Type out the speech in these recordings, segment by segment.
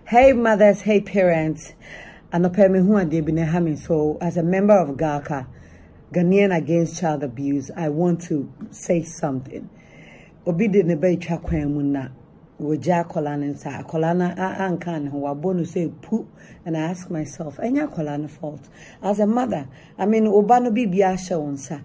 Hey mothers, hey parents, and me who are having. So as a member of GACA, Ghanaian Against Child Abuse, I want to say something. Obi de nebe chakwen muna, woja kolana nsa, kolana ankan who abonu say poo, and I ask myself, enya kolana fault. As a mother, I mean obano bi biasha onsa.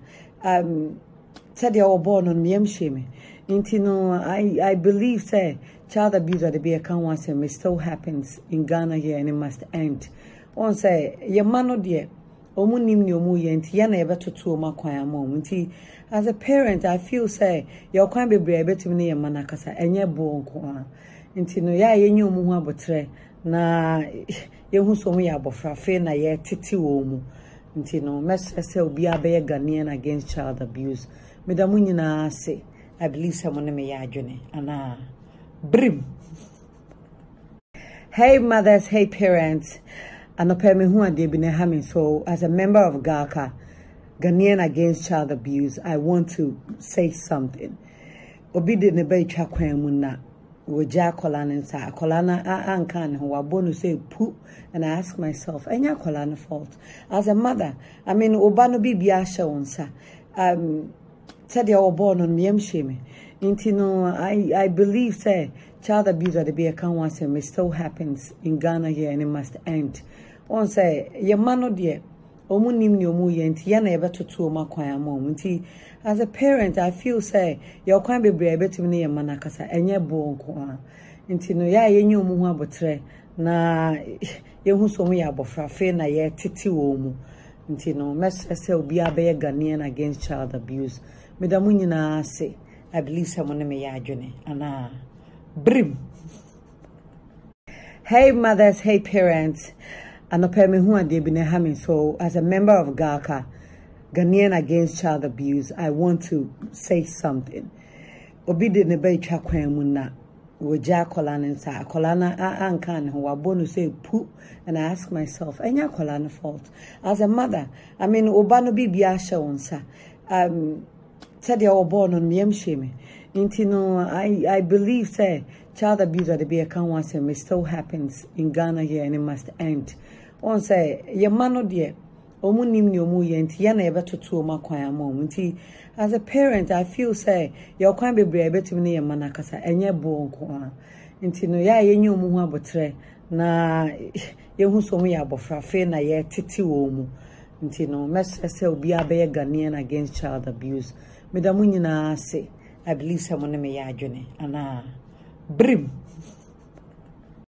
Said you were born on me shame. No, I believe say child abuse at the be account once and it still happens in Ghana here and it must end. On say your man no dear omunim ni omu ye nti ya na ebe toto ma kwan amom nti as a parent I feel say your kwan bebre ebetimi ne your man akasa enye bo nko a nti no ya ye nyi omu hu abotre na ye hu so mu ya abofra fe na ye titi wo mu nti no mesese obi abe Ghanaian Against Child Abuse medamu nyina say I believe someone may adjune ana brim. Hey mothers, hey parents, and me who are having. So as a member of GACA, Ghanaian Against Child Abuse, I want to say something. Obi de nebe chakwen muna, woja kolana nsa, kolana ankan who abonu say poo, and I ask myself, enya kolana fault. As a mother, I mean obano bi biasha onsa. Said you were born on me shame. No, I believe say child abuse at the be account once and it still happens in Ghana here and it must end. On say your man no dear omunim ni omu ye nti ya na ebe toto ma kwan amom nti as a parent I feel say your kwan bebre ebetimi ne your man akasa enye bo nko a nti no ya ye nyi omu hu abotre na ye hu so mu ya abofra fe na ye titi wo mu nti no mesese obi abe Ghanaian Against Child Abuse medamu nyina say I believe someone may adjune ana brim. Hey mothers, hey parents, and me who are having. So as a member of GACA, Ghanaian Against Child Abuse, I want to say something. Obi de nebe chakwen muna, woja kolana nsa, kolana ankan who abonu say poo, and I ask myself, enya kolana fault. As a mother, I mean obano bi biasha onsa. Said you were born on me shame. No, I believe say child abuse at the be account once and it still happens in Ghana here and it must end. On say your man no dear omunim ni omu ye nti ya na ebe toto ma kwan amom nti as a parent I feel say your kwan bebre ebetimi ne your man akasa enye bo nko a nti no ya ye nyi omu hu abotre na ye hu so mu ya abofra fe na ye titi wo mu nti no mesese obi abe Ghanaian Against Child Abuse medamu nyina say I believe someone may adjune ana brim.